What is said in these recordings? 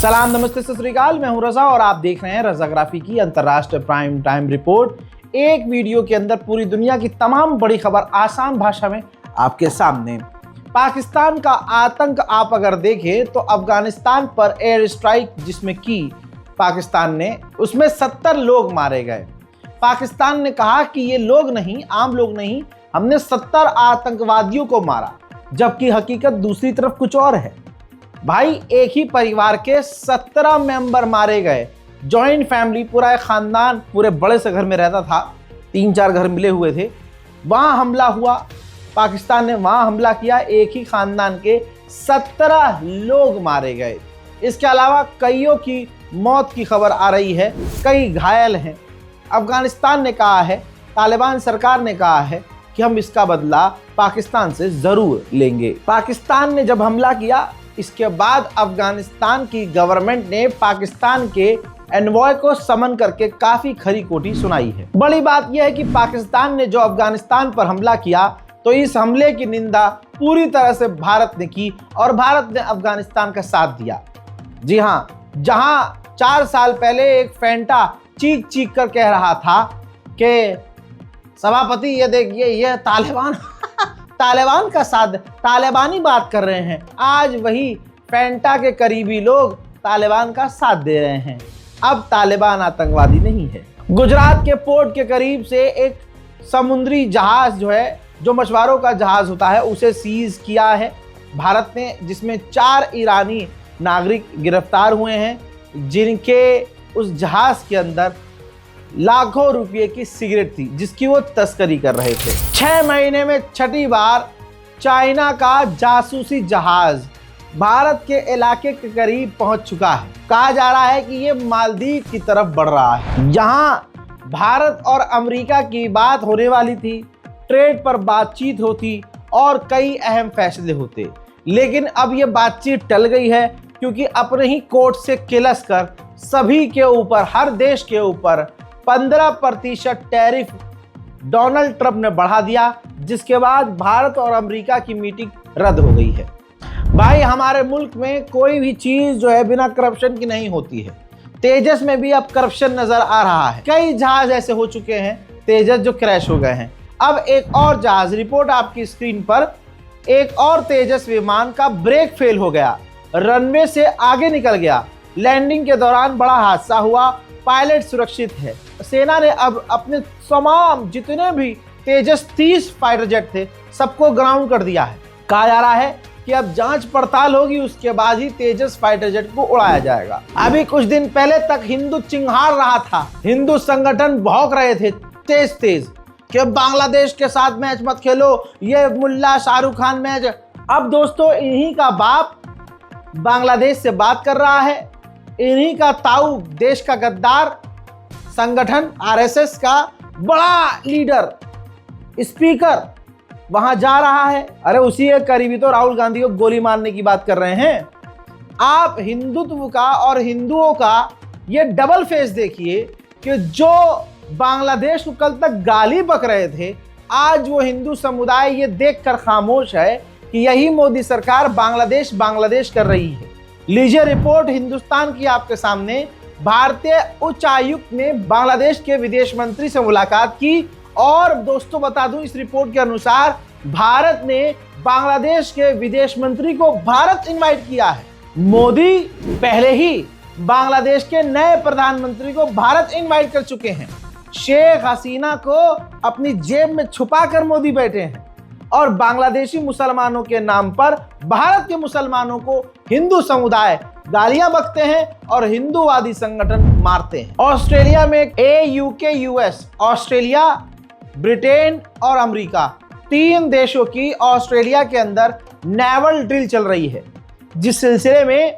सलाम, नमस्ते, सत श्री अकाल। मैं हूं रजा और आप देख रहे हैं रजाग्राफी की अंतर्राष्ट्रीय प्राइम टाइम रिपोर्ट। एक वीडियो के अंदर पूरी दुनिया की तमाम बड़ी खबर आसान भाषा में आपके सामने। पाकिस्तान का आतंक आप अगर देखें तो अफगानिस्तान पर एयर स्ट्राइक जिसमें की पाकिस्तान ने, उसमें 70 लोग मारे गए। पाकिस्तान ने कहा कि ये लोग नहीं, आम लोग नहीं, हमने 70 आतंकवादियों को मारा, जबकि हकीकत दूसरी तरफ कुछ और है। भाई, एक ही परिवार के 17 मेंबर मारे गए। जॉइंट फैमिली, पूरा एक खानदान पूरे बड़े से घर में रहता था, 3-4 घर मिले हुए थे। वहाँ हमला हुआ, पाकिस्तान ने वहाँ हमला किया, एक ही खानदान के 17 लोग मारे गए। इसके अलावा कईयों की मौत की खबर आ रही है, कई घायल हैं। अफगानिस्तान ने कहा है, तालिबान सरकार ने कहा है कि हम इसका बदला पाकिस्तान से ज़रूर लेंगे। पाकिस्तान ने जब हमला किया, इसके बाद अफगानिस्तान की गवर्नमेंट ने पाकिस्तान के एनवॉय को समन करके काफ़ी खरी खोटी सुनाई है। बड़ी बात यह है कि पाकिस्तान ने जो अफगानिस्तान पर हमला किया, तो इस हमले की निंदा पूरी तरह से भारत ने की और भारत ने अफगानिस्तान का साथ दिया। जी हाँ, जहाँ 4 साल पहले एक फैंटा चीख चीख कर कह रहा था कि सभापति ये देखिए, ये तालिबान का साथ, तालिबानी बात कर रहे हैं, आज वही फैंटा के करीबी लोग तालिबान का साथ दे रहे हैं। अब तालिबान आतंकवादी नहीं है। गुजरात के पोर्ट के करीब से एक समुद्री जहाज जो मछुआरों का जहाज होता है, उसे सीज किया है भारत ने, जिसमें 4 ईरानी नागरिक गिरफ्तार हुए हैं, जिनके उस जहाज के अंदर लाखों रुपए की सिगरेट थी, जिसकी वो तस्करी कर रहे थे। 6 महीने में छठी बार चाइना का जासूसी जहाज भारत के इलाके के करीब पहुंच चुका है। कहा जा रहा है कि ये मालदीव की तरफ बढ़ रहा है। यहाँ भारत और अमेरिका की बात होने वाली थी, ट्रेड पर बातचीत होती और कई अहम फैसले होते, लेकिन अब ये बातचीत टल गई है, क्योंकि अपने ही कोर्ट से किलस कर सभी के ऊपर, हर देश के ऊपर 15% टैरिफ डोनाल्ड ट्रंप ने बढ़ा दिया, जिसके बाद भारत और अमेरिका की मीटिंग रद्द हो गई है। भाई, हमारे मुल्क में कोई भी चीज बिना करप्शन की नहीं होती है। तेजस में भी अब करप्शन नजर आ रहा है। कई जहाज ऐसे हो चुके हैं तेजस जो क्रैश हो गए हैं। अब एक और जहाज, रिपोर्ट आपकी स्क्रीन पर, एक और तेजस विमान का ब्रेक फेल हो गया, रनवे से आगे निकल गया। लैंडिंग के दौरान बड़ा हादसा हुआ, पायलट सुरक्षित है। सेना ने अब अपने तमाम जितने भी तेजस 30 फाइटर जेट थे, सबको ग्राउंड कर दिया है। कहा जा रहा है कि अब जांच पड़ताल होगी, उसके बाद ही तेजस फाइटर जेट को उड़ाया जाएगा। अभी कुछ दिन पहले तक हिंदू चिंघाड़ रहा था, हिंदू संगठन भौंक रहे थे तेज तेज कि बांग्लादेश के साथ मैच मत खेलो, ये मुल्ला शाहरुख खान मैच। अब दोस्तों, इन्हीं का बाप बांग्लादेश से बात कर रहा है, इन्हीं का ताऊ देश का गद्दार संगठन आरएसएस का बड़ा लीडर, स्पीकर वहां जा रहा है। अरे उसी एक करीबी तो राहुल गांधी को गोली मारने की बात कर रहे हैं। आप हिंदुत्व का और हिंदुओं का ये डबल फेस देखिए कि जो बांग्लादेश को कल तक गाली बक रहे थे, आज वो हिंदू समुदाय ये देखकर खामोश है कि यही मोदी सरकार बांग्लादेश कर रही है। लीजिए रिपोर्ट हिंदुस्तान की आपके सामने। भारतीय उच्चायुक्त ने बांग्लादेश के विदेश मंत्री से मुलाकात की और दोस्तों बता दूं, इस रिपोर्ट के अनुसार भारत ने बांग्लादेश के विदेश मंत्री को भारत इनवाइट किया है। मोदी पहले ही बांग्लादेश के नए प्रधानमंत्री को भारत इनवाइट कर चुके हैं। शेख हसीना को अपनी जेब में छुपाकर मोदी बैठे हैं और बांग्लादेशी मुसलमानों के नाम पर भारत के मुसलमानों को हिंदू समुदाय गालियां बकते हैं और हिंदूवादी संगठन मारते हैं। ऑस्ट्रेलिया में यूके यूएस, ऑस्ट्रेलिया, ब्रिटेन और अमेरिका, 3 देशों की ऑस्ट्रेलिया के अंदर नेवल ड्रिल चल रही है, जिस सिलसिले में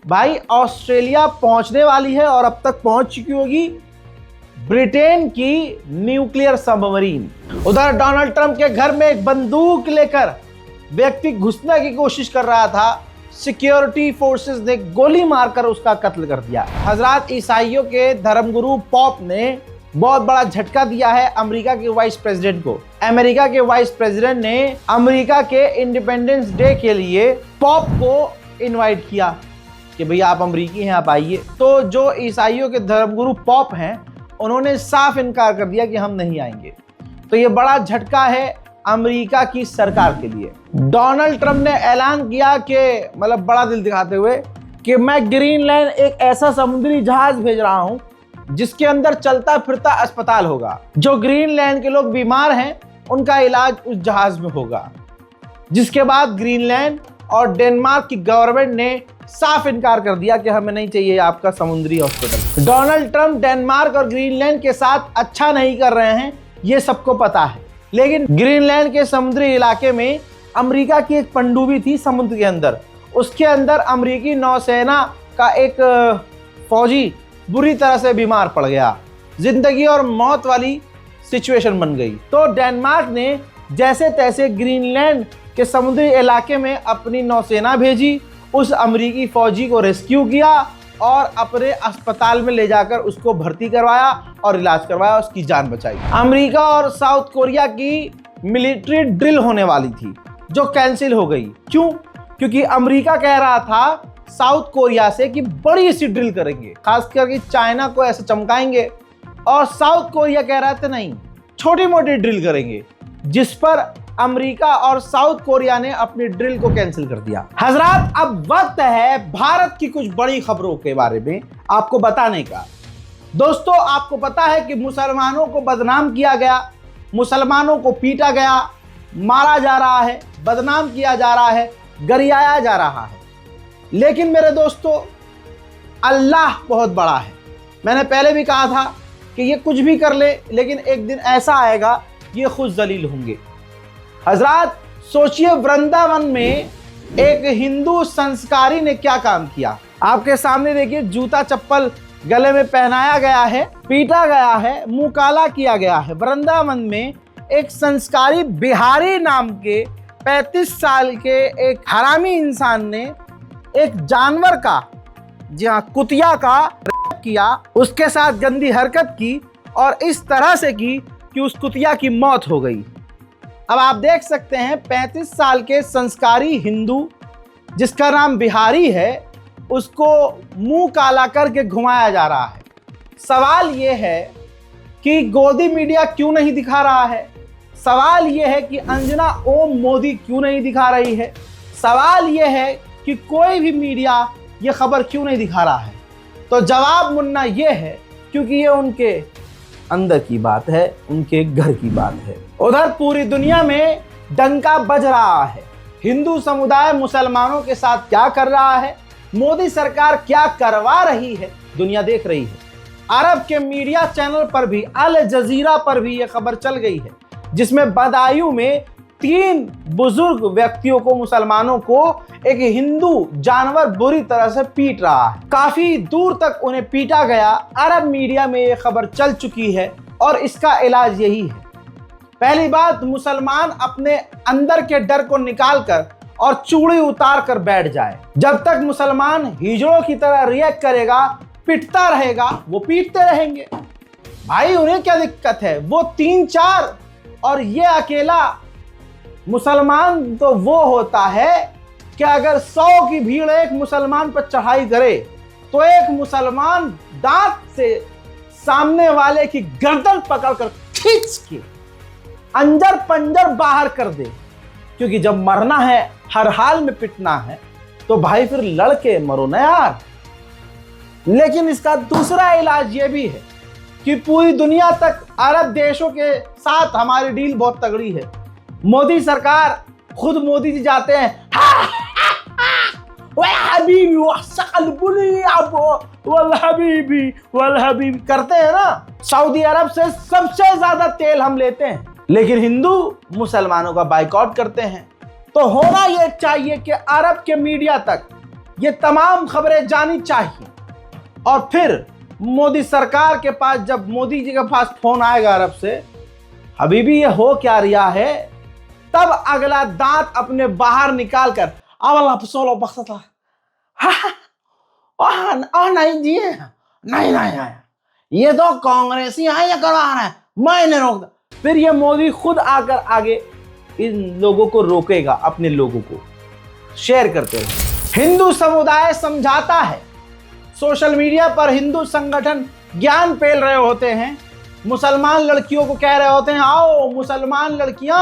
भाई ऑस्ट्रेलिया पहुंचने वाली है और अब तक पहुंच चुकी होगी ब्रिटेन की न्यूक्लियर सबमरीन। उधर डोनाल्ड ट्रंप के घर में एक बंदूक लेकर व्यक्ति घुसने की कोशिश कर रहा था, सिक्योरिटी फोर्सेस ने गोली मारकर उसका कत्ल कर दिया। हजरत ईसाइयों के धर्मगुरु पॉप ने बहुत बड़ा झटका दिया है अमेरिका के वाइस प्रेसिडेंट को। अमेरिका के वाइस प्रेसिडेंट ने अमेरिका के इंडिपेंडेंस डे के लिए पॉप को इनवाइट किया। कि भैया आप अमरीकी हैं, आप आइए। तो जो ईसाइयों के धर्मगुरु पॉप हैं, उन्होंने साफ इनकार कर दिया कि हम नहीं आएंगे। तो ये बड़ा झटका है अमेरिका की सरकार के लिए। डोनाल्ड ट्रंप ने ऐलान किया कि मतलब बड़ा दिल दिखाते हुए कि मैं ग्रीनलैंड एक ऐसा समुद्री जहाज भेज रहा हूं जिसके अंदर चलता फिरता अस्पताल होगा। जो ग्रीनलैंड के लोग बीमार हैं उनका इलाज उस जहाज में होगा। जिसके बाद ग्रीनलैंड और डेनमार्क की गवर्नमेंट ने साफ इनकार कर दिया कि हमें नहीं चाहिए आपका समुद्री हॉस्पिटल। डोनाल्ड ट्रंप डेनमार्क और ग्रीनलैंड के साथ अच्छा नहीं कर रहे हैं, ये सबको पता है। लेकिन ग्रीनलैंड के समुद्री इलाके में अमेरिका की एक पनडुब्बी थी समुद्र के अंदर। उसके अंदर अमेरिकी नौसेना का एक फौजी बुरी तरह से बीमार पड़ गया। जिंदगी और मौत वाली सिचुएशन बन गई। तो डेनमार्क ने जैसे तैसे ग्रीनलैंड के समुद्री इलाके में अपनी नौसेना भेजी, उस अमेरिकी फौजी को रेस्क्यू किया और अपने अस्पताल में ले जाकर उसको भर्ती करवाया और इलाज करवाया, उसकी जान बचाई। अमेरिका और साउथ कोरिया की मिलिट्री ड्रिल होने वाली थी जो कैंसिल हो गई। क्यों? क्योंकि अमेरिका कह रहा था साउथ कोरिया से कि बड़ी सी ड्रिल करेंगे, खास करके चाइना को ऐसे चमकाएंगे, और साउथ कोरिया कह रहा था नहीं, छोटी मोटी ड्रिल करेंगे, जिस पर अमेरिका और साउथ कोरिया ने अपनी ड्रिल को कैंसिल कर दिया। हजरात, अब वक्त है भारत की कुछ बड़ी खबरों के बारे में आपको बताने का। दोस्तों, आपको पता है कि मुसलमानों को बदनाम किया गया, मुसलमानों को पीटा गया, मारा जा रहा है, बदनाम किया जा रहा है, गरियाया जा रहा है। लेकिन मेरे दोस्तों, अल्लाह बहुत बड़ा है। मैंने पहले भी कहा था कि ये कुछ भी कर ले, लेकिन एक दिन ऐसा आएगा ये खुद जलील होंगे। हजरात, सोचिए वृंदावन में एक हिंदू संस्कारी ने क्या काम किया। आपके सामने देखिए, जूता चप्पल गले में पहनाया गया है, पीटा गया है, मुंह काला किया गया है। वृंदावन में एक संस्कारी बिहारी नाम के 35 साल के एक हरामी इंसान ने एक जानवर का, जी हाँ, कुतिया का रेप किया, उसके साथ गंदी हरकत की और इस तरह से की कि उस कुतिया की मौत हो गई। अब आप देख सकते हैं 35 साल के संस्कारी हिंदू जिसका नाम बिहारी है, उसको मुंह काला करके घुमाया जा रहा है। सवाल ये है कि गोदी मीडिया क्यों नहीं दिखा रहा है? सवाल ये है कि अंजना ओम मोदी क्यों नहीं दिखा रही है? सवाल ये है कि कोई भी मीडिया ये खबर क्यों नहीं दिखा रहा है? तो जवाब मुन्ना ये है, क्योंकि ये उनके अंदर की बात है, उनके घर की बात है। उधर पूरी दुनिया में डंका बज रहा है। हिंदू समुदाय मुसलमानों के साथ क्या कर रहा है, मोदी सरकार क्या करवा रही है, दुनिया देख रही है। अरब के मीडिया चैनल पर भी, अल जजीरा पर भी यह खबर चल गई है, जिसमें बदायूं में 3 बुजुर्ग व्यक्तियों को, मुसलमानों को एक हिंदू जानवर बुरी तरह से पीट रहा है। काफी दूर तक उन्हें पीटा गया। अरब मीडिया में यह खबर चल चुकी है और इसका इलाज यही है। पहली बात, मुसलमान अपने अंदर के डर को निकालकर और चूड़ी उतार कर बैठ जाए। जब तक मुसलमान हिजड़ों की तरह रिएक्ट करेगा, पिटता रहेगा, वो पीटते रहेंगे। भाई, उन्हें क्या दिक्कत है? वो 3-4 और ये अकेला। मुसलमान तो वो होता है कि अगर 100 की भीड़ एक मुसलमान पर चढ़ाई करे तो एक मुसलमान दांत से सामने वाले की गर्दन पकड़कर खींच के अंजर पंजर बाहर कर दे। क्योंकि जब मरना है, हर हाल में पिटना है, तो भाई फिर लड़के मरो ना यार। लेकिन इसका दूसरा इलाज ये भी है कि पूरी दुनिया तक अरब देशों के साथ हमारी डील बहुत तगड़ी है। मोदी सरकार, खुद मोदी जी जाते हैं, हबीबी करते हैं ना। सऊदी अरब से सबसे ज्यादा तेल हम लेते हैं, लेकिन हिंदू मुसलमानों का बाइकआउट करते हैं। तो होना यह चाहिए कि अरब के मीडिया तक ये तमाम खबरें जानी चाहिए, और फिर मोदी सरकार के पास, जब मोदी जी के पास फोन आएगा अरब से, हबीबी ये हो क्या रिया है, तब अगला दांत अपने बाहर निकाल कर नहीं जी, नहीं, ये तो कांग्रेसी है, ये करवा रहा है, मैं नहीं रोकता। फिर ये मोदी खुद आकर आगे इन लोगों को रोकेगा, अपने लोगों को। शेयर करते रहो। हिंदू समुदाय समझाता है, सोशल मीडिया पर हिंदू संगठन ज्ञान फैल रहे होते हैं, मुसलमान लड़कियों को कह रहे होते हैं आओ मुसलमान लड़कियां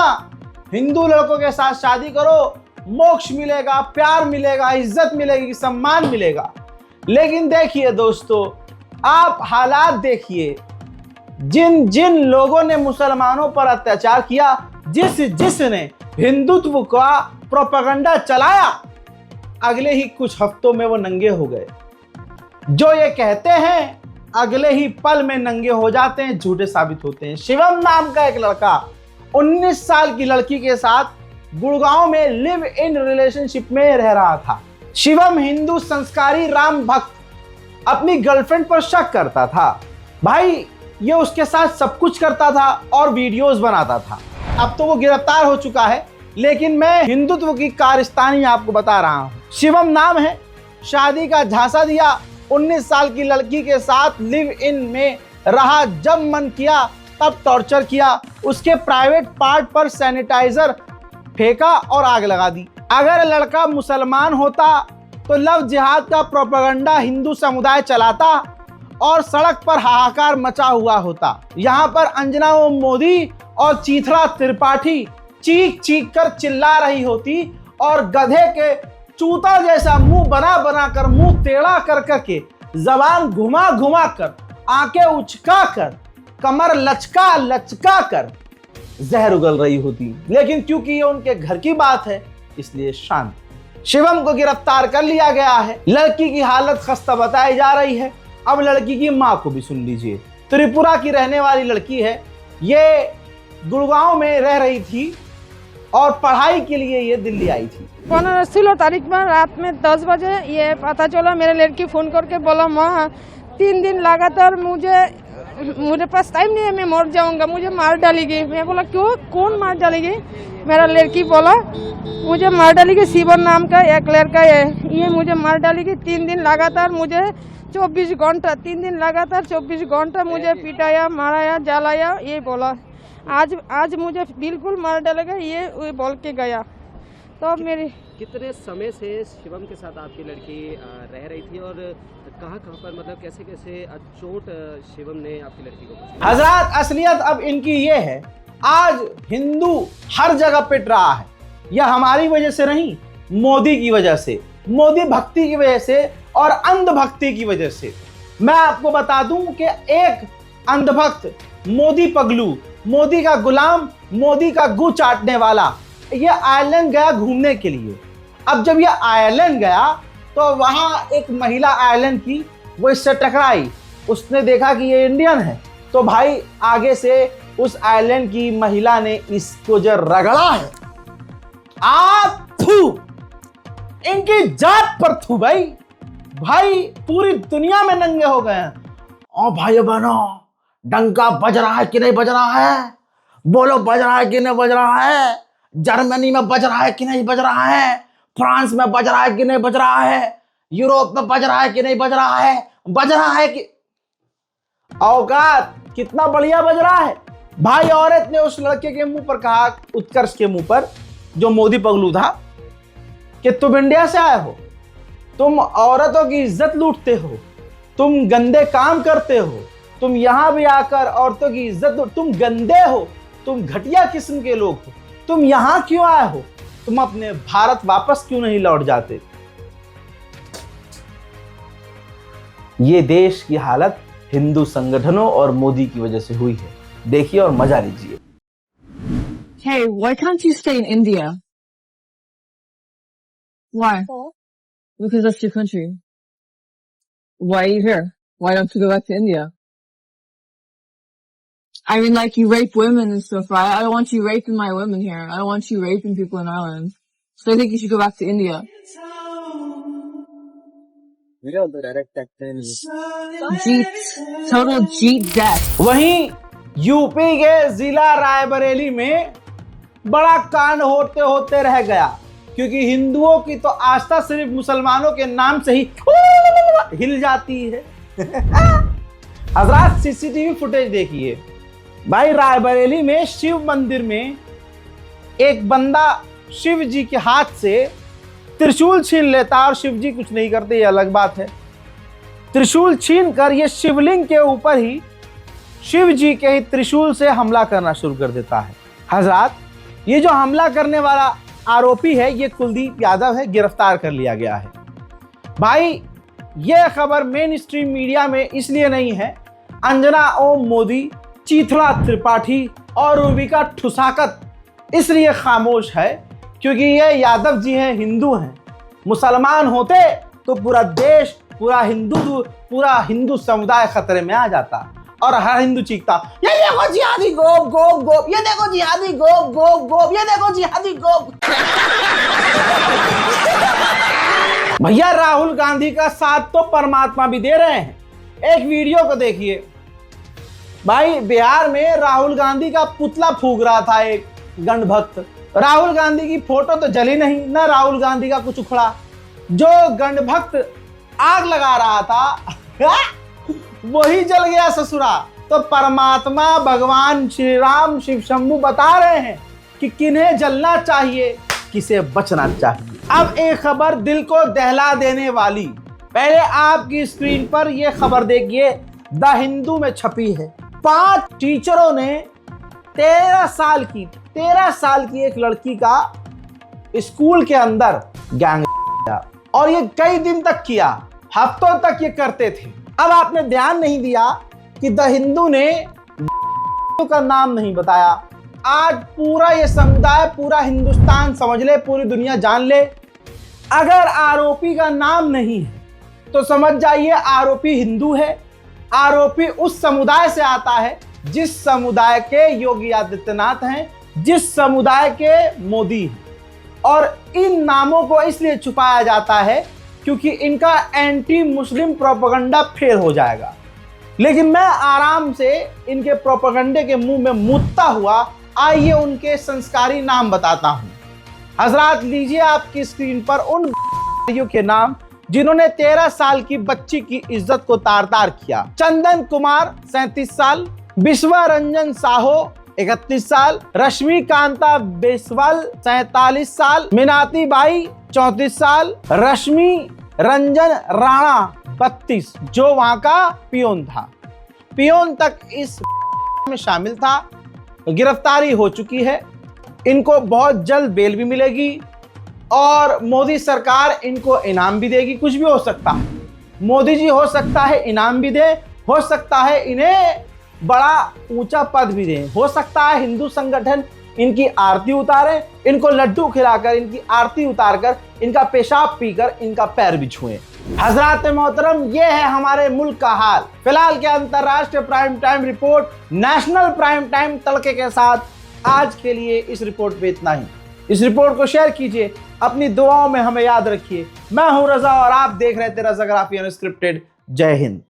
हिंदू लड़कों के साथ शादी करो, मोक्ष मिलेगा, प्यार मिलेगा, इज्जत मिलेगी, सम्मान मिलेगा। लेकिन देखिए दोस्तों, आप हालात देखिए, जिन जिन लोगों ने मुसलमानों पर अत्याचार किया, जिसने हिंदुत्व का प्रोपेगेंडा चलाया, अगले ही कुछ हफ्तों में वो नंगे हो गए। जो ये कहते हैं अगले ही पल में नंगे हो जाते हैं, झूठे साबित होते हैं। शिवम नाम का एक लड़का 19 साल की लड़की के साथ गुड़गांव में लिव इन रिलेशनशिप में रह रहा था। शिवम हिंदू संस्कारी राम भक्त अपनी गर्लफ्रेंड पर शक करता था। भाई ये उसके साथ सब कुछ करता था और वीडियोस बनाता था। अब तो वो गिरफ्तार हो चुका है, लेकिन मैं हिंदुत्व की कारस्तानी आपको बता रहा हूं। शिवम नाम है, शादी का झांसा दिया, 19 साल की लड़की के साथ लिव इन में रहा, जब मन किया तब टॉर्चर किया, उसके प्राइवेट पार्ट पर सैनिटाइजर फेंका और आग लगा दी। अगर लड़का मुसलमान होता तो लव जिहाद का प्रोपेगेंडा हिंदू समुदाय चलाता और सड़क पर हाहाकार मचा हुआ होता। यहाँ पर अंजना ओम मोदी और चीथड़ा त्रिपाठी चीख चीख कर चिल्ला रही होती और गधे के चूता जैसा मुंह बना बना कर, मुंह टेढ़ा कर करके, जबान घुमा घुमा कर, आंखें उचका कर, कमर लचका लचका कर जहर उगल रही होती। लेकिन क्योंकि ये उनके घर की बात है इसलिए शांत। शिवम को गिरफ्तार कर लिया गया है। लड़की की हालत खस्ता बताई जा रही है। अब लड़की की मां को भी सुन लीजिए। त्रिपुरा की रहने वाली लड़की है, ये गुड़गांव में रह रही थी और पढ़ाई के लिए ये दिल्ली आई थी। 16 तारीख में रात में 10 बजे ये पता चला, मेरे लड़की फोन करके बोला माँ 3 दिन लगातार मुझे पास टाइम नहीं है, मैं मर जाऊंगा, मुझे मार डालेगी। मैं बोला क्यों, कौन मार डालेगी? मेरा लड़की बोला मुझे मार डालेगी, शिवन नाम का एक लड़का है, ये मुझे मार डालेगी। 3 दिन लगातार मुझे 24 घंटा 3 दिन लगातार 24 घंटा मुझे पिटाया, माराया, जलाया, ये बोला। आज मुझे बिल्कुल मार डालेगा, ये बोल के गया। तो मेरी कितने समय से शिवम के साथ आपकी लड़की रह रही थी और कहाँ पर, मतलब कैसे कैसे चोट शिवम ने आपकी लड़की को पहुंचाई? हजरत असलियत अब इनकी ये है, आज हिंदू हर जगह पिट रहा है। यह हमारी वजह से नहीं, मोदी की वजह से, मोदी भक्ति की वजह से और अंधभक्ति की वजह से। मैं आपको बता दूं कि एक अंधभक्त मोदी पगलू, मोदी का गुलाम, मोदी का गू चाटने वाला, ये आयरलैंड गया घूमने के लिए। अब जब ये आयरलैंड गया तो वहां एक महिला आयरलैंड की, वो इससे टकराई, उसने देखा कि ये इंडियन है, तो भाई आगे से उस आयरलैंड की महिला ने इसको जो रगड़ा है, थू, इनकी जात पर थू। भाई पूरी दुनिया में नंगे हो गए हैं। ओ भाई बहनों, डंका बज रहा है कि नहीं बज रहा है? बोलो बज रहा है कि नहीं बज रहा है? जर्मनी में बज रहा है कि नहीं बज रहा है? फ्रांस में बज रहा है कि नहीं बज रहा है? यूरोप में बज रहा है कि नहीं बज रहा है? बज रहा है कि औकात कितना बढ़िया बज रहा है। भाई औरत ने उस लड़के के मुंह पर कहा, उत्कर्ष के मुंह पर, जो मोदी पगलू था, कि तुम इंडिया से आए हो, तुम औरतों की इज्जत लूटते हो, तुम गंदे काम करते हो, तुम यहां भी आकर औरतों की इज्जत, तुम गंदे हो, तुम घटिया किस्म के लोग हो, तुम यहां क्यों आए हो? तुम अपने भारत वापस क्यों नहीं लौट जाते? ये देश की हालत हिंदू संगठनों और मोदी की वजह से हुई है। देखिए और मजा लीजिए। Hey, why can't you stay in India? Why? Because that's your country. Why are you here? Why don't you go back to India? I mean, like, you rape women and stuff, right? I don't want you raping my women here. I don't want you raping people in Ireland. So I think you should go back to India. Total jeet death. वहीं UP के जिला रायबरेली में बड़ा कांड होते होते रह गया, क्योंकि हिंदुओं की तो आस्था सिर्फ मुसलमानों के नाम से ही हिल जाती है। हजरात सीसीटीवी फुटेज देखिए। भाई रायबरेली में शिव मंदिर में एक बंदा शिव जी के हाथ से त्रिशूल छीन लेता और शिव जी कुछ नहीं करते, ये अलग बात है। त्रिशूल छीन कर ये शिवलिंग के ऊपर ही, शिव जी के ही त्रिशूल से हमला करना शुरू कर देता है। हजरात, ये जो हमला करने वाला आरोपी है ये कुलदीप यादव है, गिरफ्तार कर लिया गया है। भाई ये खबर मेन स्ट्रीम मीडिया में इसलिए नहीं है, अंजना ओम मोदी, चीथड़ा त्रिपाठी और रूबिका ठुसाकत इसलिए खामोश है क्योंकि ये यादव जी हैं, हिंदू हैं। मुसलमान होते तो पूरा देश, पूरा हिंदू समुदाय खतरे में आ जाता और हर हिंदू चीखता, ये देखो जिहादी गोप गोप गोप, ये देखो जिहादी गोप गोप गोप, ये देखो जिहादी गोप। भैया राहुल गांधी का साथ तो परमात्मा भी दे रहे हैं। एक वीडियो को देखिए भाई, बिहार में राहुल गांधी का पुतला फूंक रहा था एक गण भक्त। राहुल गांधी की फोटो तो जली नहीं, ना राहुल गांधी का कुछ उखड़ा। जो गण भक्त आग लगा रहा था वही जल गया ससुरा। तो परमात्मा भगवान श्री राम शिव शंभू बता रहे हैं कि किन्हें जलना चाहिए, किसे बचना चाहिए। अब एक खबर दिल को दहला देने वाली, पहले आपकी स्क्रीन पर यह खबर देखिए, द हिंदू में छपी है। 5 टीचरों ने 13 साल की एक लड़की का स्कूल के अंदर गैंग किया और ये कई दिन तक किया, हफ्तों तक ये करते थे। अब आपने ध्यान नहीं दिया कि द हिंदू ने का नाम नहीं बताया। आज पूरा ये समुदाय, पूरा हिंदुस्तान समझ ले, पूरी दुनिया जान ले, अगर आरोपी का नाम नहीं है तो समझ जाइए आरोपी हिंदू है। आरोपी उस समुदाय से आता है जिस समुदाय के योगी आदित्यनाथ हैं, जिस समुदाय के मोदी हैं। और इन नामों को इसलिए छुपाया जाता है क्योंकि इनका एंटी मुस्लिम प्रोपेगेंडा फेल हो जाएगा। लेकिन मैं आराम से इनके प्रोपेगेंडे के मुंह में मुतता हुआ आइए उनके संस्कारी नाम बताता हूं। हजरात, लीजिए आपकी स्क्रीन पर उन के नाम जिन्होंने 13 साल की बच्ची की इज्जत को तार-तार किया। चंदन कुमार 37 साल, विश्वा रंजन साहो 31 साल, रश्मि कांता बेसवाल 47 साल, मीनाती बाई 34 साल, रश्मि रंजन राणा 32, जो वहां का पियोन था। पियोन तक इस में शामिल था। गिरफ्तारी हो चुकी है, इनको बहुत जल्द बेल भी मिलेगी और मोदी सरकार इनको इनाम भी देगी। कुछ भी हो सकता है, मोदी जी हो सकता है इनाम भी दे, हो सकता है इन्हें बड़ा ऊंचा पद भी दें, हो सकता है हिंदू संगठन इनकी आरती उतारे, इनको लड्डू खिलाकर, इनकी आरती उतारकर, इनका पेशाब पीकर इनका पैर भी छुएं। हजरात मोहतरम, ये है हमारे मुल्क का हाल। फिलहाल के अंतरराष्ट्रीय prime time report, national prime time तड़के के साथ आज के लिए इस रिपोर्ट पे इतना ही। इस रिपोर्ट को शेयर कीजिए, अपनी दुआओं में हमें याद रखिए। मैं हूं रजा और आप देख रहे थे रजाग्राफी अनस्क्रिप्टेड। जय हिंद।